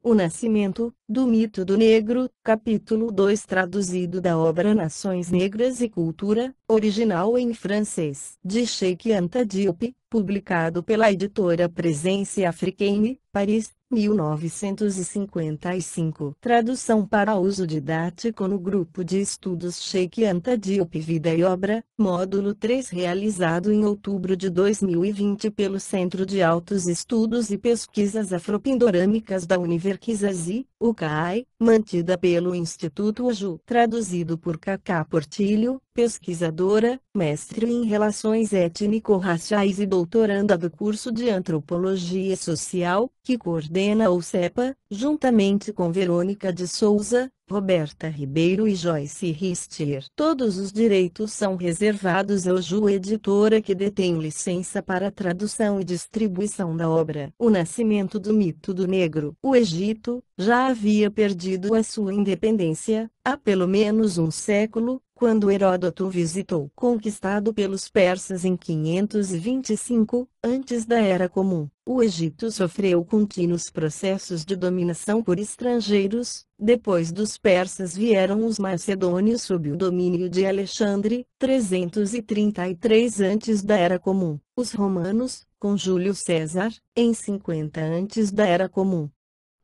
O Nascimento, do Mito do Negro, capítulo 2 traduzido da obra Nações Negras e Cultura, original em francês, de Cheikh Anta Diop, publicado pela editora Presence Africaine, Paris, 1955. Tradução para uso didático no grupo de estudos Cheikh Anta Diop Vida e Obra, módulo 3 realizado em outubro de 2020 pelo Centro de Altos Estudos e Pesquisas Afropindorâmicas da Universidade, UCAI, mantida pelo Instituto UJU. Traduzido por Cacá Portilho, pesquisadora, mestre em Relações Étnico-Raciais e doutoranda do curso de Antropologia Social, que coordena o CEPA, juntamente com Verônica de Souza, Roberta Ribeiro e Joyce Ristier. Todos os direitos são reservados ao UJU Editora, que detém licença para tradução e distribuição da obra. O Nascimento do Mito do Negro. O Egito já havia perdido a sua independência, há pelo menos um século, quando Heródoto visitou, conquistado pelos persas em 525, antes da Era Comum. O Egito sofreu contínuos processos de dominação por estrangeiros. Depois dos persas vieram os macedônios sob o domínio de Alexandre, 333 antes da Era Comum. Os romanos, com Júlio César, em 50 antes da Era Comum.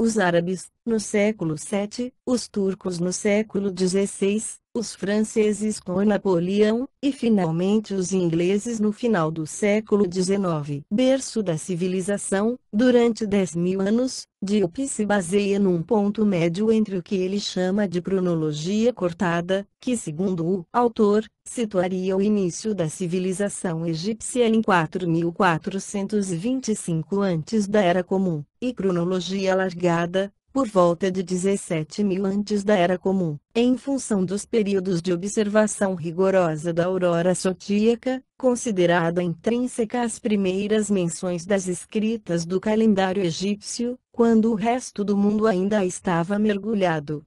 Os árabes, no século VII, os turcos no século XVI, os franceses com Napoleão, e finalmente os ingleses no final do século XIX. Berço da civilização, durante 10.000 anos, Diop se baseia num ponto médio entre o que ele chama de cronologia cortada, que segundo o autor, situaria o início da civilização egípcia em 4.425 antes da Era Comum, e cronologia alargada, por volta de 17.000 antes da Era Comum, em função dos períodos de observação rigorosa da aurora zodíaca, considerada intrínseca às primeiras menções das escritas do calendário egípcio, quando o resto do mundo ainda estava mergulhado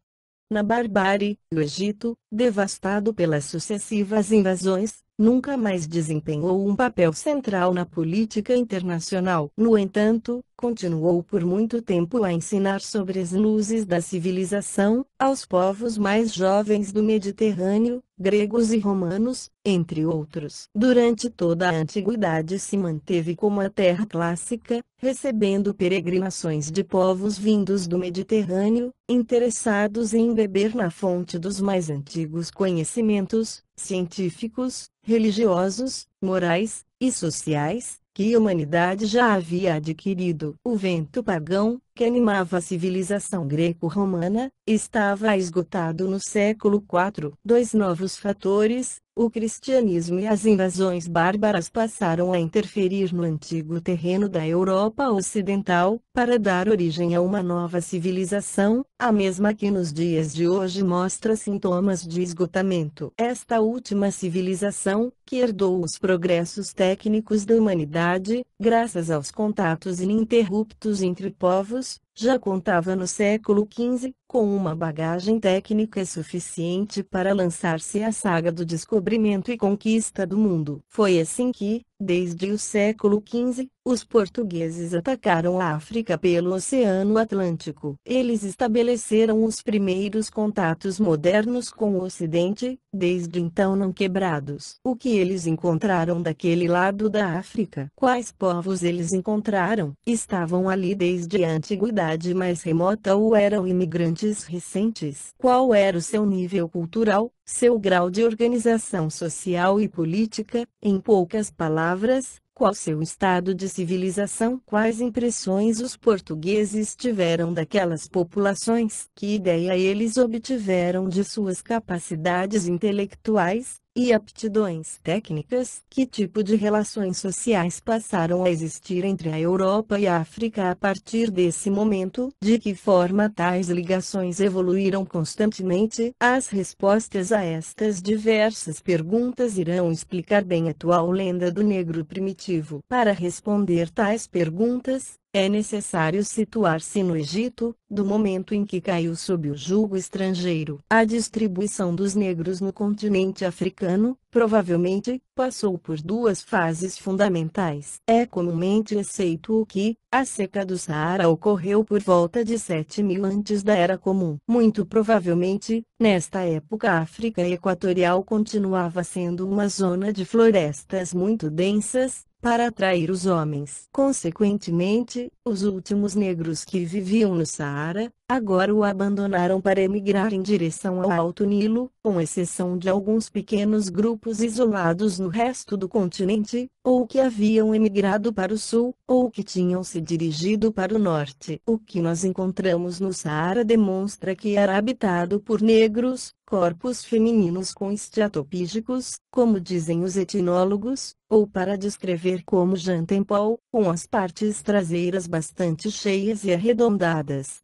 na barbárie. O Egito, devastado pelas sucessivas invasões, nunca mais desempenhou um papel central na política internacional. No entanto, continuou por muito tempo a ensinar sobre as luzes da civilização, aos povos mais jovens do Mediterrâneo, gregos e romanos, entre outros. Durante toda a antiguidade se manteve como a terra clássica, recebendo peregrinações de povos vindos do Mediterrâneo, interessados em beber na fonte dos mais antigos conhecimentos, científicos, religiosos, morais e sociais, que a humanidade já havia adquirido. O vento pagão, que animava a civilização greco-romana, estava esgotado no século IV. Dois novos fatores, o cristianismo e as invasões bárbaras, passaram a interferir no antigo terreno da Europa Ocidental, para dar origem a uma nova civilização, a mesma que nos dias de hoje mostra sintomas de esgotamento. Esta última civilização, que herdou os progressos técnicos da humanidade, graças aos contatos ininterruptos entre povos, já contava no século XV, com uma bagagem técnica suficiente para lançar-se à saga do descobrimento e conquista do mundo. Foi assim que, desde o século XV, os portugueses atacaram a África pelo Oceano Atlântico. Eles estabeleceram os primeiros contatos modernos com o Ocidente, desde então não quebrados. O que eles encontraram daquele lado da África? Quais povos eles encontraram? Estavam ali desde a antiguidade mais remota ou eram imigrantes recentes? Qual era o seu nível cultural, seu grau de organização social e política? Em poucas palavras, qual seu estado de civilização? Quais impressões os portugueses tiveram daquelas populações? Que ideia eles obtiveram de suas capacidades intelectuais e aptidões técnicas? Que tipo de relações sociais passaram a existir entre a Europa e a África a partir desse momento? De que forma tais ligações evoluíram constantemente? As respostas a estas diversas perguntas irão explicar bem a atual lenda do negro primitivo. Para responder tais perguntas, É necessário situar-se no Egito, do momento em que caiu sob o jugo estrangeiro. A distribuição dos negros no continente africano, provavelmente, passou por duas fases fundamentais. É comumente aceito que a seca do Saara ocorreu por volta de 7000 antes da Era Comum. Muito provavelmente, nesta época a África Equatorial continuava sendo uma zona de florestas muito densas, para atrair os homens. Consequentemente, os últimos negros que viviam no Saara, agora o abandonaram para emigrar em direção ao Alto Nilo, com exceção de alguns pequenos grupos isolados no resto do continente, ou que haviam emigrado para o sul, ou que tinham se dirigido para o norte. O que nós encontramos no Saara demonstra que era habitado por negros, corpos femininos com esteatopígicos, como dizem os etnólogos, ou para descrever como Jantempol, com as partes traseiras bastante cheias e arredondadas.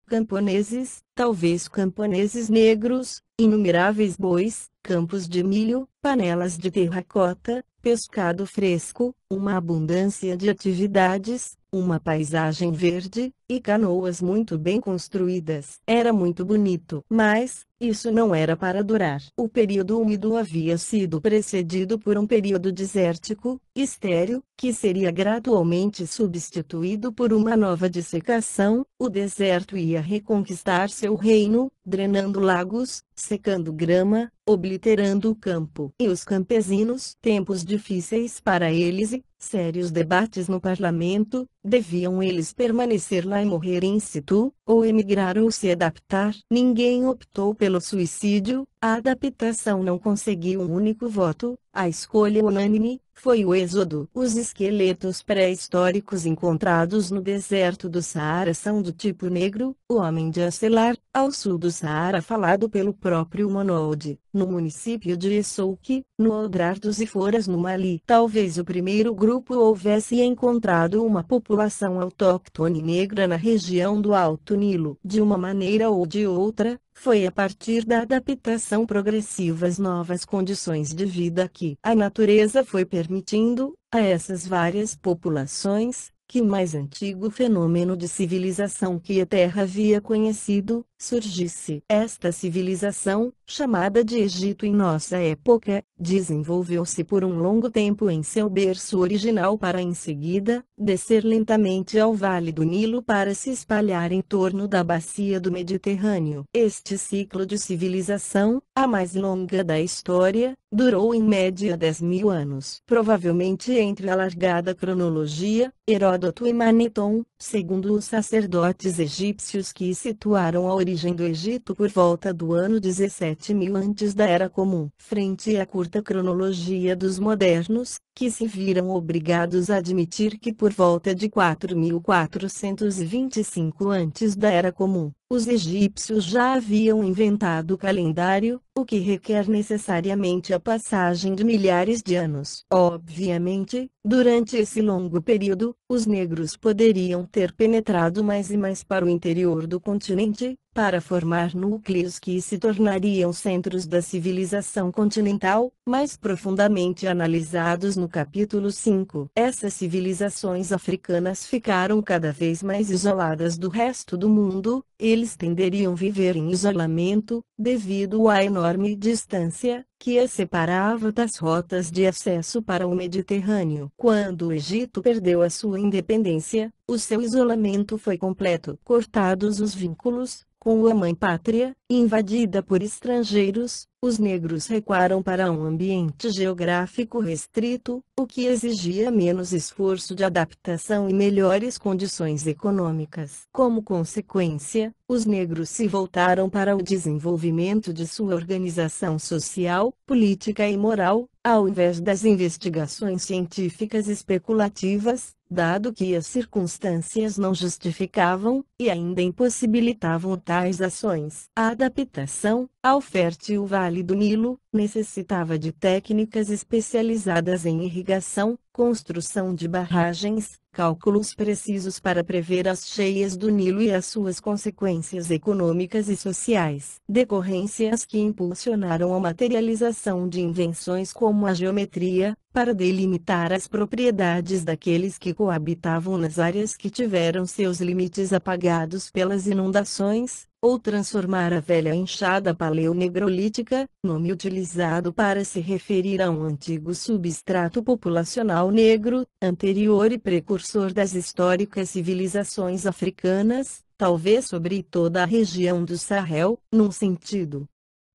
Camponeses, talvez camponeses negros, inumeráveis bois, campos de milho, panelas de terracota, pescado fresco, uma abundância de atividades, uma paisagem verde, e canoas muito bem construídas. Era muito bonito. Mas, isso não era para durar. O período úmido havia sido precedido por um período desértico, estéril, que seria gradualmente substituído por uma nova dessecação. O deserto ia reconquistar seu reino, drenando lagos, secando grama, obliterando o campo. E os campesinos, tempos difíceis para eles e sérios debates no parlamento, deviam eles permanecer lá e morrer in situ, ou emigrar ou se adaptar? Ninguém optou pelo suicídio, a adaptação não conseguiu um único voto, a escolha unânime foi o êxodo. Os esqueletos pré-históricos encontrados no deserto do Saara são do tipo negro, o homem de Acelar, ao sul do Saara falado pelo próprio Monold, no município de Essouque, no Odrar dos Iforas no Mali. Talvez o primeiro grupo houvesse encontrado uma população autóctone negra na região do Alto Nilo. De uma maneira ou de outra, foi a partir da adaptação progressiva às novas condições de vida que a natureza foi permitindo, a essas várias populações, que o mais antigo fenômeno de civilização que a Terra havia conhecido, surgisse. Esta civilização, chamada de Egito em nossa época, desenvolveu-se por um longo tempo em seu berço original para em seguida, descer lentamente ao Vale do Nilo para se espalhar em torno da bacia do Mediterrâneo. Este ciclo de civilização, a mais longa da história, durou em média 10.000 anos. Provavelmente entre a largada cronologia, Heródoto e Maneton, segundo os sacerdotes egípcios que situaram a origem do Egito por volta do ano 17.000 antes da Era Comum. Frente à curta cronologia dos modernos, que se viram obrigados a admitir que por volta de 4.425 antes da Era Comum, os egípcios já haviam inventado o calendário, o que requer necessariamente a passagem de milhares de anos. Obviamente, durante esse longo período, os negros poderiam ter penetrado mais e mais para o interior do continente, para formar núcleos que se tornariam centros da civilização continental, mais profundamente analisados no capítulo 5. Essas civilizações africanas ficaram cada vez mais isoladas do resto do mundo, eles tenderiam a viver em isolamento, devido à enorme distância que as separava das rotas de acesso para o Mediterrâneo. Quando o Egito perdeu a sua independência, o seu isolamento foi completo. Cortados os vínculos com a mãe-pátria, invadida por estrangeiros, os negros recuaram para um ambiente geográfico restrito, o que exigia menos esforço de adaptação e melhores condições econômicas. Como consequência, os negros se voltaram para o desenvolvimento de sua organização social, política e moral, ao invés das investigações científicas especulativas, dado que as circunstâncias não justificavam, e ainda impossibilitavam tais ações. A adaptação, ao fértil Vale do Nilo, necessitava de técnicas especializadas em irrigação, construção de barragens, cálculos precisos para prever as cheias do Nilo e as suas consequências econômicas e sociais. Decorrências que impulsionaram a materialização de invenções como a geometria, para delimitar as propriedades daqueles que coabitavam nas áreas que tiveram seus limites apagados pelas inundações, ou transformar a velha enxada paleonegrolítica, nome utilizado para se referir a um antigo substrato populacional negro, anterior e precursor das históricas civilizações africanas, talvez sobre toda a região do Sahel, num sentido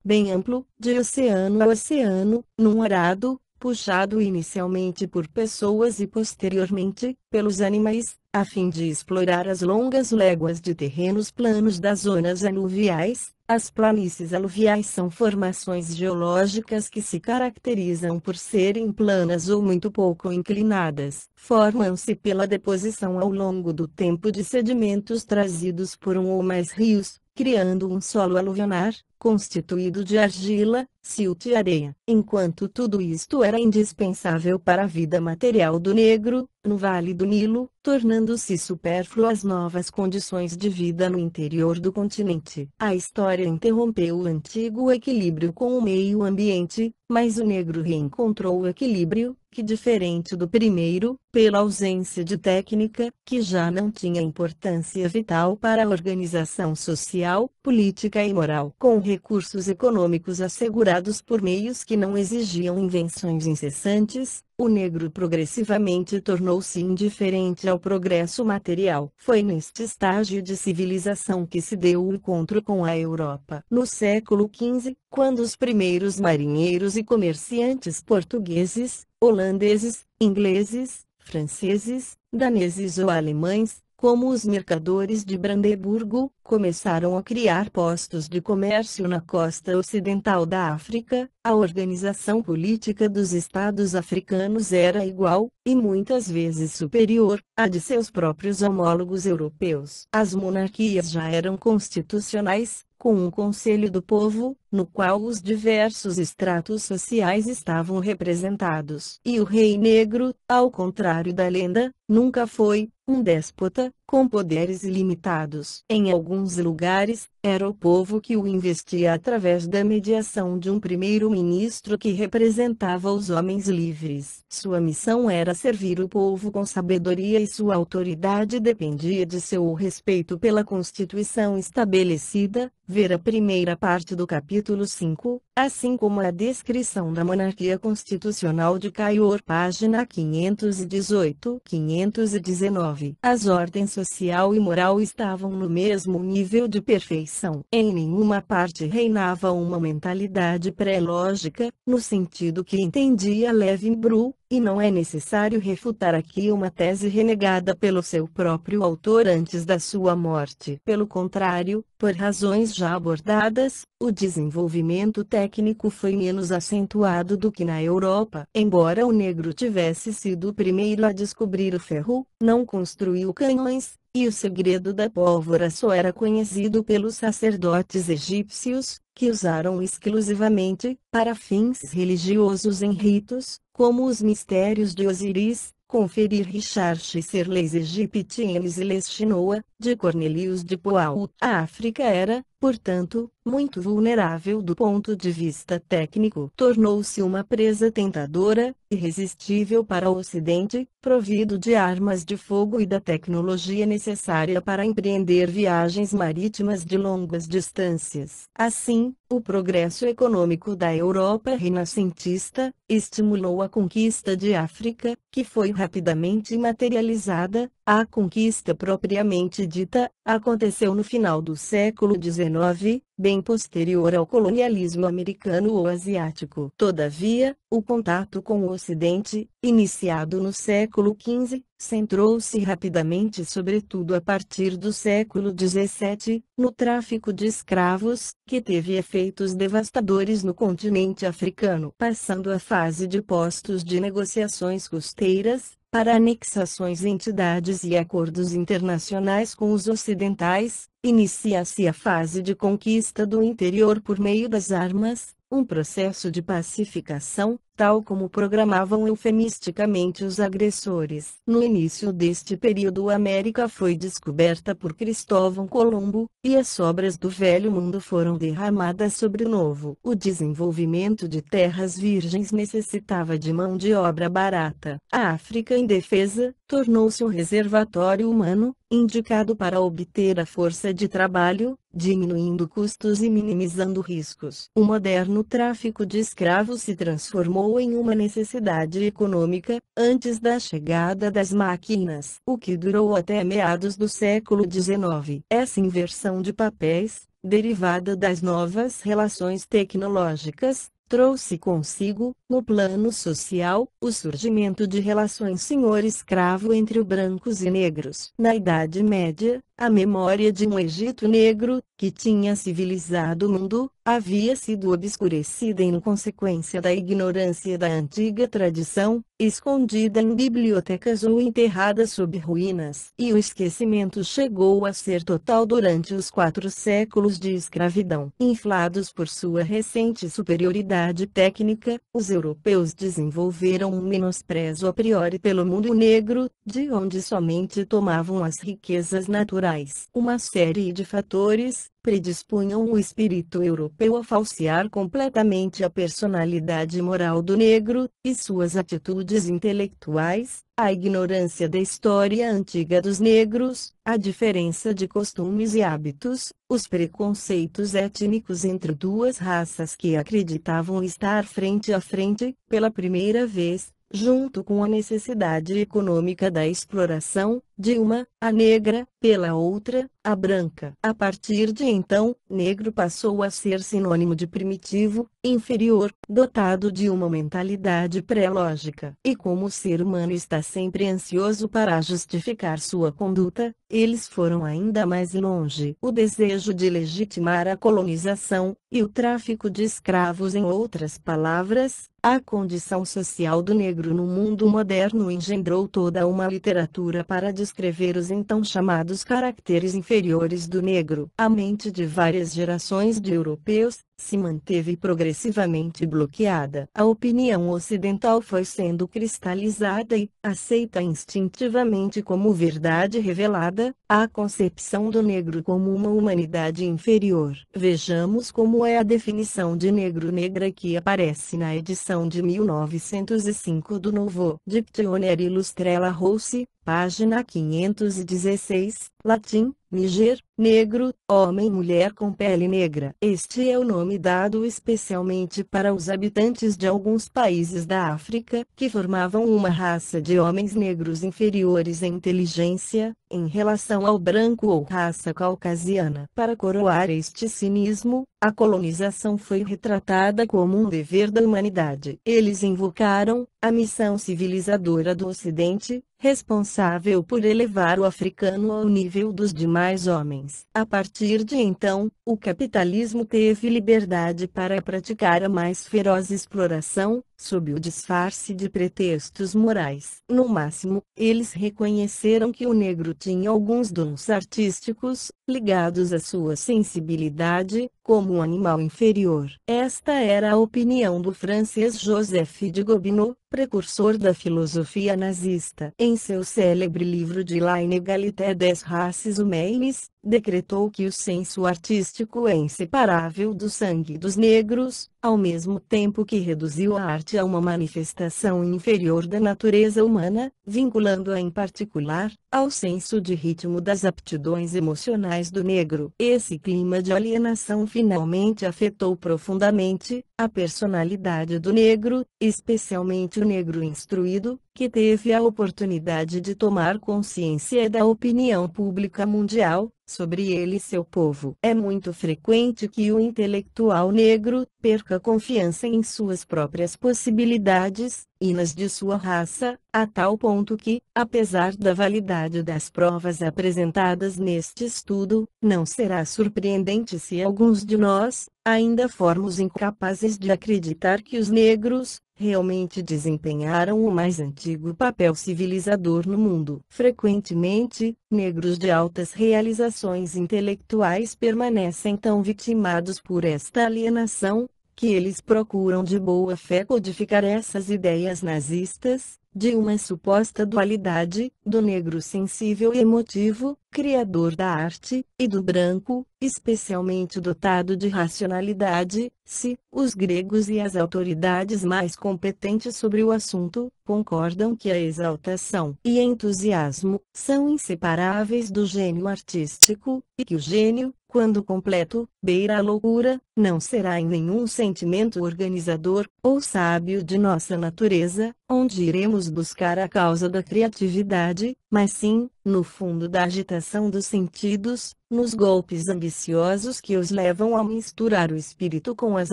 bem amplo, de oceano a oceano, num arado, puxado inicialmente por pessoas e posteriormente, pelos animais, a fim de explorar as longas léguas de terrenos planos das zonas aluviais. As planícies aluviais são formações geológicas que se caracterizam por serem planas ou muito pouco inclinadas. Formam-se pela deposição ao longo do tempo de sedimentos trazidos por um ou mais rios, criando um solo aluvionar, constituído de argila, silt e areia. Enquanto tudo isto era indispensável para a vida material do negro, no Vale do Nilo, tornando-se supérfluas novas condições de vida no interior do continente. A história interrompeu o antigo equilíbrio com o meio ambiente, mas o negro reencontrou o equilíbrio, que diferente do primeiro, pela ausência de técnica, que já não tinha importância vital para a organização social, política e moral. Com recursos econômicos assegurados por meios que não exigiam invenções incessantes, o negro progressivamente tornou-se indiferente ao progresso material. Foi neste estágio de civilização que se deu o encontro com a Europa. No século XV, quando os primeiros marinheiros e comerciantes portugueses, holandeses, ingleses, franceses, daneses ou alemães, como os mercadores de Brandeburgo, começaram a criar postos de comércio na costa ocidental da África, a organização política dos estados africanos era igual, e muitas vezes superior, à de seus próprios homólogos europeus. As monarquias já eram constitucionais, com um Conselho do Povo, no qual os diversos estratos sociais estavam representados. E o Rei Negro, ao contrário da lenda, nunca foi um déspota, com poderes ilimitados. Em alguns lugares, era o povo que o investia através da mediação de um primeiro-ministro que representava os homens livres. Sua missão era servir o povo com sabedoria e sua autoridade dependia de seu respeito pela Constituição estabelecida. Ver a primeira parte do capítulo 5, assim como a descrição da monarquia constitucional de Cayor, página 518-519. As ordens social e moral estavam no mesmo nível de perfeição. Em nenhuma parte reinava uma mentalidade pré-lógica, no sentido que entendia Levin-Bru, e não é necessário refutar aqui uma tese renegada pelo seu próprio autor antes da sua morte. Pelo contrário, por razões já abordadas, o desenvolvimento técnico foi menos acentuado do que na Europa. Embora o negro tivesse sido o primeiro a descobrir o ferro, não construiu canhões, e o segredo da pólvora só era conhecido pelos sacerdotes egípcios, que usaram exclusivamente, para fins religiosos em ritos, como os mistérios de Osíris, conferir Richard Serles Egyptiens e Les Chinoa, de Cornelius de Poal. A África era, portanto, muito vulnerável do ponto de vista técnico. Tornou-se uma presa tentadora, irresistível para o Ocidente, provido de armas de fogo e da tecnologia necessária para empreender viagens marítimas de longas distâncias. Assim, o progresso econômico da Europa renascentista estimulou a conquista de África, que foi rapidamente materializada. A conquista propriamente dita aconteceu no final do século XIX, bem posterior ao colonialismo americano ou asiático. Todavia, o contato com o Ocidente, iniciado no século XV, centrou-se rapidamente sobretudo a partir do século XVII, no tráfico de escravos, que teve efeitos devastadores no continente africano. Passando a fase de postos de negociações costeiras, para anexações, entidades e acordos internacionais com os ocidentais, inicia-se a fase de conquista do interior por meio das armas, um processo de pacificação, tal como programavam eufemisticamente os agressores. No início deste período, a América foi descoberta por Cristóvão Colombo, e as sobras do Velho Mundo foram derramadas sobre o Novo. O desenvolvimento de terras virgens necessitava de mão de obra barata. A África indefesa tornou-se um reservatório humano, indicado para obter a força de trabalho, diminuindo custos e minimizando riscos. O moderno tráfico de escravos se transformou em uma necessidade econômica, antes da chegada das máquinas, o que durou até meados do século XIX. Essa inversão de papéis, derivada das novas relações tecnológicas, trouxe consigo, no plano social, o surgimento de relações senhor-escravo entre brancos e negros. Na Idade Média, a memória de um Egito negro, que tinha civilizado o mundo, havia sido obscurecida em consequência da ignorância da antiga tradição, escondida em bibliotecas ou enterrada sob ruínas. E o esquecimento chegou a ser total durante os 4 séculos de escravidão. Inflados por sua recente superioridade técnica, os europeus desenvolveram um menosprezo a priori pelo mundo negro, de onde somente tomavam as riquezas naturais. Uma série de fatores predispunham o espírito europeu a falsear completamente a personalidade moral do negro, e suas atitudes intelectuais, a ignorância da história antiga dos negros, a diferença de costumes e hábitos, os preconceitos étnicos entre duas raças que acreditavam estar frente a frente, pela primeira vez, junto com a necessidade econômica da exploração, de uma, a negra, pela outra, a branca. A partir de então, negro passou a ser sinônimo de primitivo, inferior, dotado de uma mentalidade pré-lógica. E como o ser humano está sempre ansioso para justificar sua conduta, eles foram ainda mais longe. O desejo de legitimar a colonização, e o tráfico de escravos, em outras palavras, a condição social do negro no mundo moderno, engendrou toda uma literatura para descrever os então chamados caracteres inferiores do negro. A mente de várias gerações de europeus se manteve progressivamente bloqueada. A opinião ocidental foi sendo cristalizada e aceita instintivamente como verdade revelada a concepção do negro como uma humanidade inferior. Vejamos como é a definição de negro-negra que aparece na edição de 1905 do Novo Dictionnaire Illustrella Rossi, página 516, latim, Niger, negro, homem e mulher com pele negra. Este é o nome dado especialmente para os habitantes de alguns países da África, que formavam uma raça de homens negros inferiores em inteligência, em relação ao branco ou raça caucasiana. Para coroar este cinismo, a colonização foi retratada como um dever da humanidade. Eles invocaram a missão civilizadora do Ocidente, responsável por elevar o africano ao nível dos demais homens. A partir de então, o capitalismo teve liberdade para praticar a mais feroz exploração, sob o disfarce de pretextos morais. No máximo, eles reconheceram que o negro tinha alguns dons artísticos, ligados à sua sensibilidade, como um animal inferior. Esta era a opinião do francês Joseph de Gobineau, precursor da filosofia nazista. Em seu célebre livro de La inégalité des races humaines, decretou que o senso artístico é inseparável do sangue dos negros, ao mesmo tempo que reduziu a arte a uma manifestação inferior da natureza humana, vinculando-a em particular ao senso de ritmo das aptidões emocionais do negro. Esse clima de alienação finalmente afetou profundamente a personalidade do negro, especialmente o negro instruído, que teve a oportunidade de tomar consciência da opinião pública mundial sobre ele e seu povo. É muito frequente que o intelectual negro perca confiança em suas próprias possibilidades, e nas de sua raça, a tal ponto que, apesar da validade das provas apresentadas neste estudo, não será surpreendente se alguns de nós ainda formos incapazes de acreditar que os negros realmente desempenharam o mais antigo papel civilizador no mundo. Frequentemente, negros de altas realizações intelectuais permanecem tão vitimados por esta alienação, que eles procuram de boa fé codificar essas ideias nazistas, de uma suposta dualidade, do negro sensível e emotivo, criador da arte, e do branco, especialmente dotado de racionalidade, se os gregos e as autoridades mais competentes sobre o assunto concordam que a exaltação e entusiasmo são inseparáveis do gênio artístico, e que o gênio, quando completo, beira a loucura, não será em nenhum sentimento organizador, ou sábio de nossa natureza, onde iremos buscar a causa da criatividade, mas sim, no fundo da agitação dos sentidos, nos golpes ambiciosos que os levam a misturar o espírito com as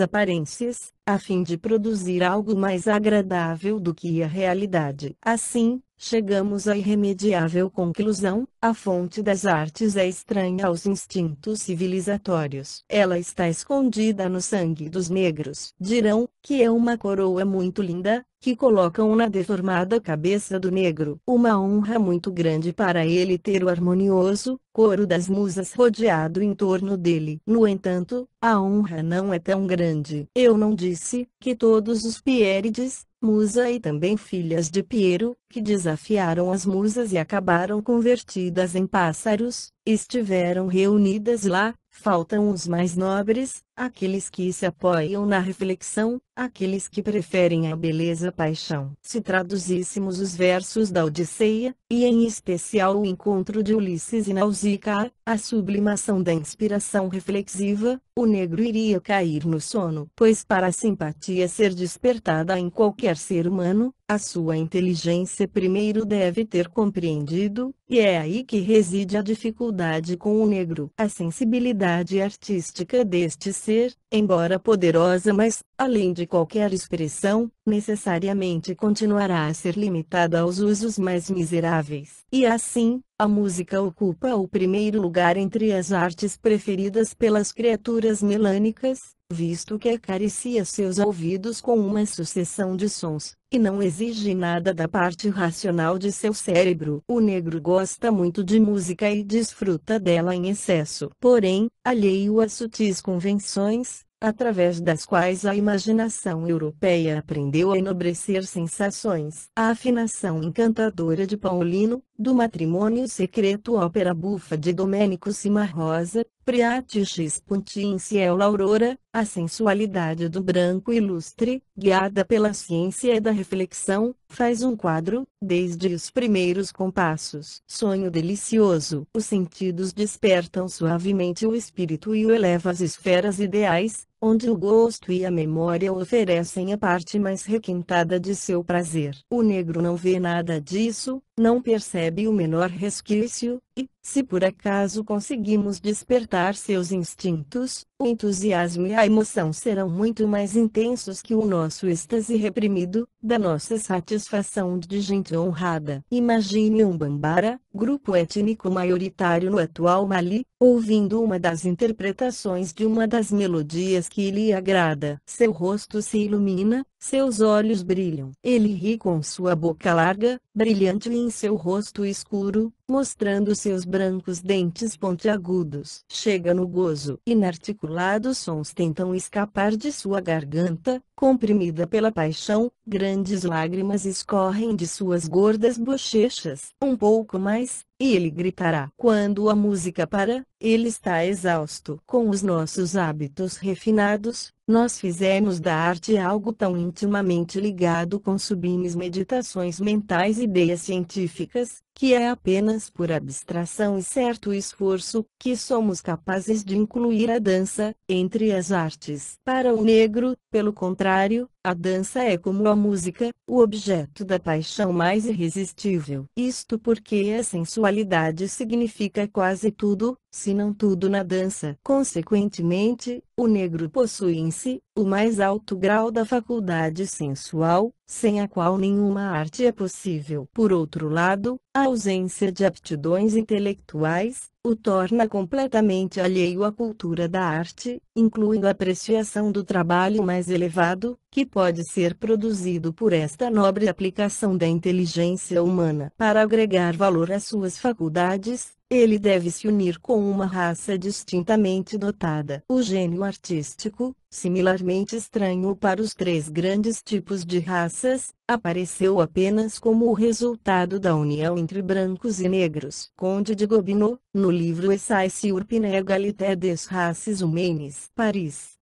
aparências, a fim de produzir algo mais agradável do que a realidade. Assim, chegamos à irremediável conclusão: a fonte das artes é estranha aos instintos civilizatórios. Ela está escondida no sangue dos negros. Dirão que é uma coroa muito linda, que colocam na deformada cabeça do negro. Uma honra muito grande para ele ter o harmonioso coro das musas rodeado em torno dele. No entanto, a honra não é tão grande. Eu não disse que todos os Pierides, musa e também filhas de Piero, que desafiaram as musas e acabaram convertidas em pássaros, estiveram reunidas lá. Faltam os mais nobres, aqueles que se apoiam na reflexão, aqueles que preferem a beleza paixão. Se traduzíssemos os versos da Odisseia, e em especial o encontro de Ulisses e Nausicaa, a sublimação da inspiração reflexiva, o negro iria cair no sono. Pois para a simpatia ser despertada em qualquer ser humano, a sua inteligência primeiro deve ter compreendido, e é aí que reside a dificuldade com o negro. A sensibilidade artística deste ser, embora poderosa, mas, além de qualquer expressão, necessariamente continuará a ser limitada aos usos mais miseráveis. E assim, a música ocupa o primeiro lugar entre as artes preferidas pelas criaturas melânicas, visto que acaricia seus ouvidos com uma sucessão de sons, e não exige nada da parte racional de seu cérebro. O negro gosta muito de música e desfruta dela em excesso. Porém, alheio a sutis convenções, através das quais a imaginação europeia aprendeu a enobrecer sensações. A afinação encantadora de Paulino, do Matrimônio Secreto, ópera bufa de Domenico Cimarosa, Priaticis Puntinciel Aurora, a sensualidade do branco ilustre, guiada pela ciência e da reflexão, faz um quadro, desde os primeiros compassos. Sonho delicioso. Os sentidos despertam suavemente o espírito e o eleva às esferas ideais, onde o gosto e a memória oferecem a parte mais requintada de seu prazer. O negro não vê nada disso, não percebe o menor resquício, e, se por acaso conseguimos despertar seus instintos, o entusiasmo e a emoção serão muito mais intensos que o nosso êxtase reprimido, da nossa satisfação de gente honrada. Imagine um Bambara, grupo étnico maioritário no atual Mali, ouvindo uma das interpretações de uma das melodias que lhe agrada. Seu rosto se ilumina, seus olhos brilham. Ele ri com sua boca larga, brilhante, e em seu rosto escuro, mostrando seus brancos dentes pontiagudos. Chega no gozo. Inarticulados sons tentam escapar de sua garganta, comprimida pela paixão, grandes lágrimas escorrem de suas gordas bochechas. Um pouco mais, e ele gritará. Quando a música para, ele está exausto. Com os nossos hábitos refinados, nós fizemos da arte algo tão intimamente ligado com sublimes meditações mentais e ideias científicas, que é apenas por abstração e certo esforço, que somos capazes de incluir a dança entre as artes. Para o negro, pelo contrário, a dança é como a música, o objeto da paixão mais irresistível. Isto porque a sensualidade significa quase tudo, se não tudo na dança. Consequentemente, o negro possui em si o mais alto grau da faculdade sensual, sem a qual nenhuma arte é possível. Por outro lado, a ausência de aptidões intelectuais o torna completamente alheio à cultura da arte, incluindo a apreciação do trabalho mais elevado, que pode ser produzido por esta nobre aplicação da inteligência humana. Para agregar valor às suas faculdades, ele deve se unir com uma raça distintamente dotada. O gênio artístico, similarmente estranho para os três grandes tipos de raças, apareceu apenas como o resultado da união entre brancos e negros. Conde de Gobineau, no livro Essai sur l'inégalité des races humaines, Paris.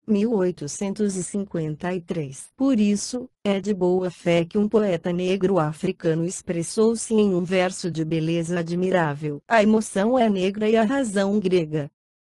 1853. Por isso, é de boa fé que um poeta negro africano expressou-se em um verso de beleza admirável. A emoção é negra e a razão grega.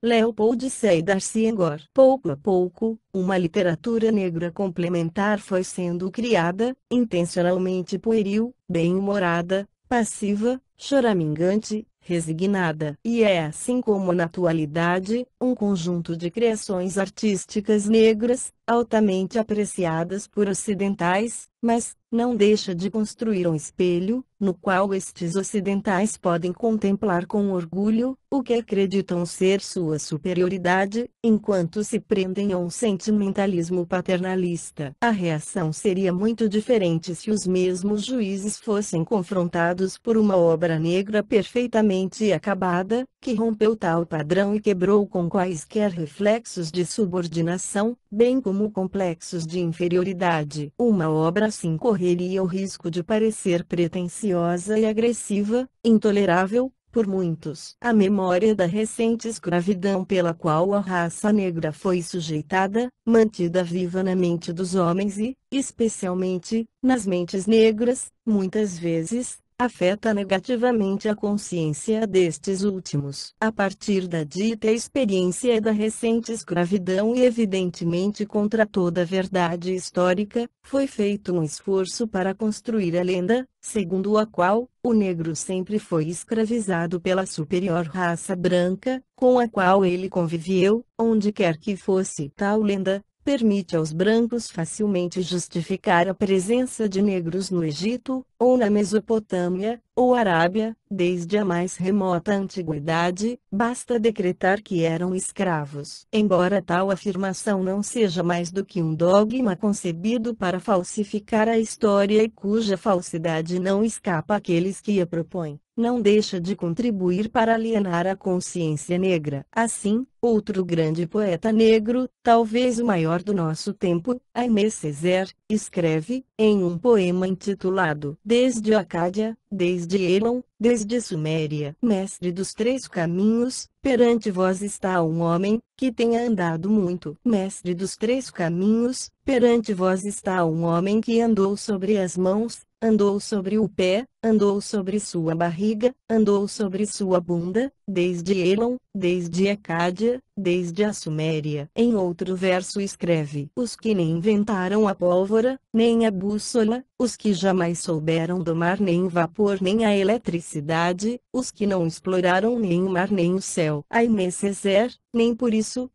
Leopold Sédar Senghor. Pouco a pouco, uma literatura negra complementar foi sendo criada, intencionalmente pueril, bem-humorada, passiva, choramingante, resignada. E é assim como na atualidade, um conjunto de criações artísticas negras, altamente apreciadas por ocidentais, mas não deixa de construir um espelho, no qual estes ocidentais podem contemplar com orgulho o que acreditam ser sua superioridade, enquanto se prendem a um sentimentalismo paternalista. A reação seria muito diferente se os mesmos juízes fossem confrontados por uma obra negra perfeitamente acabada, que rompeu tal padrão e quebrou com quaisquer reflexos de subordinação, bem como complexos de inferioridade. Uma obra assim correria o risco de parecer pretensiosa e agressiva, intolerável, por muitos. A memória da recente escravidão pela qual a raça negra foi sujeitada, mantida viva na mente dos homens e, especialmente, nas mentes negras, muitas vezes, afeta negativamente a consciência destes últimos. A partir da dita experiência da recente escravidão e evidentemente contra toda a verdade histórica, foi feito um esforço para construir a lenda, segundo a qual, o negro sempre foi escravizado pela superior raça branca, com a qual ele conviveu, onde quer que fosse. Tal lenda permite aos brancos facilmente justificar a presença de negros no Egito, ou na Mesopotâmia, ou Arábia, desde a mais remota antiguidade, basta decretar que eram escravos. Embora tal afirmação não seja mais do que um dogma concebido para falsificar a história e cuja falsidade não escapa àqueles que a propõem, não deixa de contribuir para alienar a consciência negra. Assim, outro grande poeta negro, talvez o maior do nosso tempo, Aimé Césaire, escreve, em um poema intitulado Desde Acádia, desde Elon, desde Suméria, mestre dos três caminhos, perante vós está um homem, que tenha andado muito. Mestre dos três caminhos, perante vós está um homem que andou sobre as mãos, andou sobre o pé, andou sobre sua barriga, andou sobre sua bunda, desde Elon, desde Acádia, desde a Suméria. Em outro verso escreve: os que nem inventaram a pólvora, nem a bússola, os que jamais souberam domar nem o vapor nem a eletricidade, os que não exploraram nem o mar nem o céu. Aimé Césaire, nem por isso,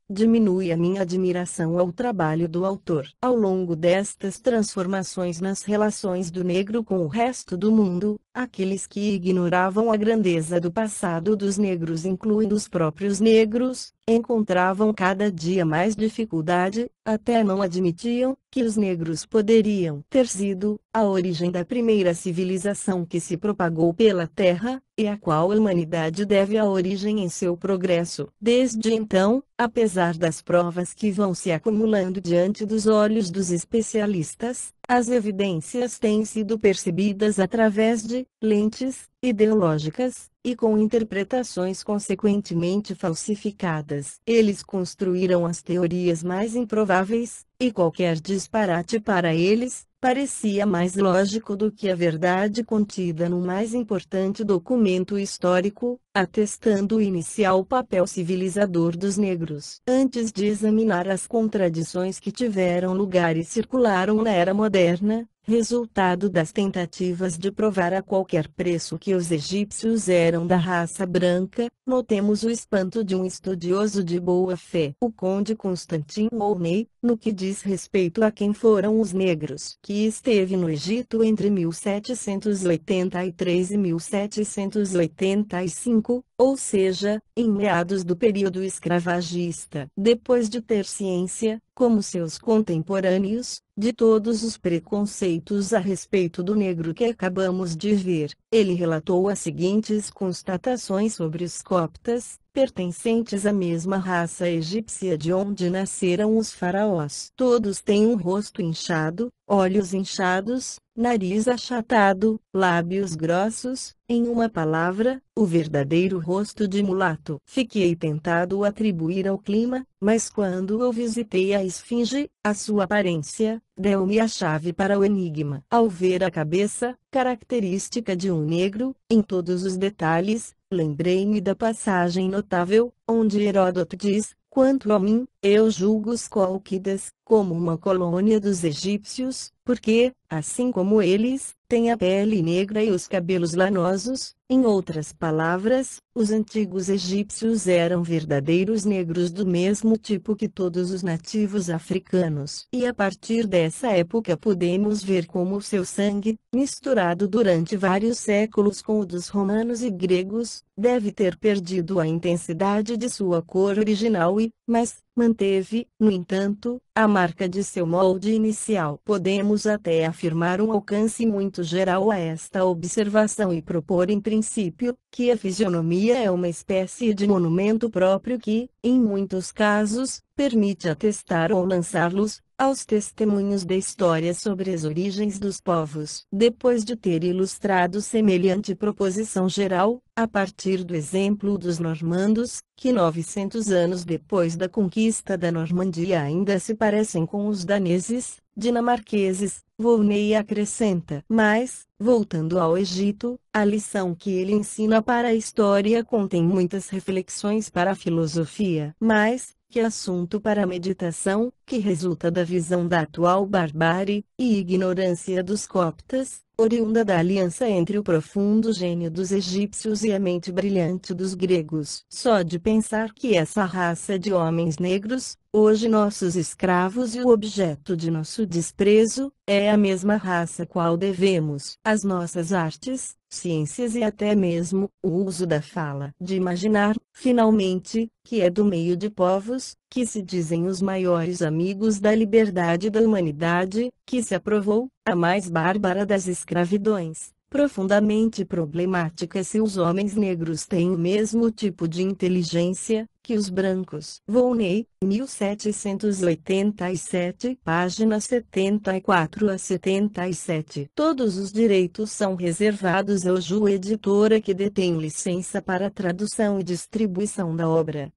diminui a minha admiração ao trabalho do autor. Ao longo destas transformações nas relações do negro com o resto do mundo, aqueles que ignoravam a grandeza do passado dos negros, incluindo os próprios negros, encontravam cada dia mais dificuldade, até não admitiam, que os negros poderiam ter sido a origem da primeira civilização que se propagou pela Terra, e a qual a humanidade deve a origem em seu progresso. Desde então, apesar das provas que vão se acumulando diante dos olhos dos especialistas, as evidências têm sido percebidas através de lentes ideológicas, e com interpretações consequentemente falsificadas. Eles construíram as teorias mais improváveis, e qualquer disparate para eles parecia mais lógico do que a verdade contida no mais importante documento histórico, atestando o inicial papel civilizador dos negros. Antes de examinar as contradições que tiveram lugar e circularam na era moderna, resultado das tentativas de provar a qualquer preço que os egípcios eram da raça branca, notemos o espanto de um estudioso de boa fé, o conde Constantin Olney, no que diz respeito a quem foram os negros, que esteve no Egito entre 1783 e 1785, ou seja, em meados do período escravagista. Depois de ter ciência, como seus contemporâneos, de todos os preconceitos a respeito do negro que acabamos de ver, ele relatou as seguintes constatações sobre os coptas, pertencentes à mesma raça egípcia de onde nasceram os faraós. Todos têm um rosto inchado, olhos inchados, nariz achatado, lábios grossos, em uma palavra, o verdadeiro rosto de mulato. Fiquei tentado a atribuir ao clima, mas quando eu visitei a esfinge, a sua aparência deu-me a chave para o enigma. Ao ver a cabeça, característica de um negro, em todos os detalhes, lembrei-me da passagem notável, onde Heródoto diz: quanto a mim, eu julgo os Cólquidas como uma colônia dos egípcios, porque, assim como eles, têm a pele negra e os cabelos lanosos. Em outras palavras, os antigos egípcios eram verdadeiros negros do mesmo tipo que todos os nativos africanos. E a partir dessa época podemos ver como o seu sangue, misturado durante vários séculos com o dos romanos e gregos, deve ter perdido a intensidade de sua cor original mas manteve, no entanto, a marca de seu molde inicial. Podemos até afirmar um alcance muito geral a esta observação e propor em princípio, que a fisionomia é uma espécie de monumento próprio que, em muitos casos, permite atestar ou lançar luz aos testemunhos da história sobre as origens dos povos. Depois de ter ilustrado semelhante proposição geral, a partir do exemplo dos normandos, que 900 anos depois da conquista da Normandia ainda se parecem com os daneses, dinamarqueses, Volney acrescenta. Mas, voltando ao Egito, a lição que ele ensina para a história contém muitas reflexões para a filosofia. Mas, que assunto para a meditação, que resulta da visão da atual barbárie e ignorância dos coptas, oriunda da aliança entre o profundo gênio dos egípcios e a mente brilhante dos gregos. Só de pensar que essa raça de homens negros, hoje nossos escravos e o objeto de nosso desprezo, é a mesma raça qual devemos as nossas artes, ciências e até mesmo o uso da fala. De imaginar, finalmente, que é do meio de povos, que se dizem os maiores amigos da liberdade da humanidade, que se aprovou a mais bárbara das escravidões. Profundamente problemática se os homens negros têm o mesmo tipo de inteligência que os brancos. Volney, 1787, páginas 74 a 77. Todos os direitos são reservados ao Ju Editora, que detém licença para tradução e distribuição da obra.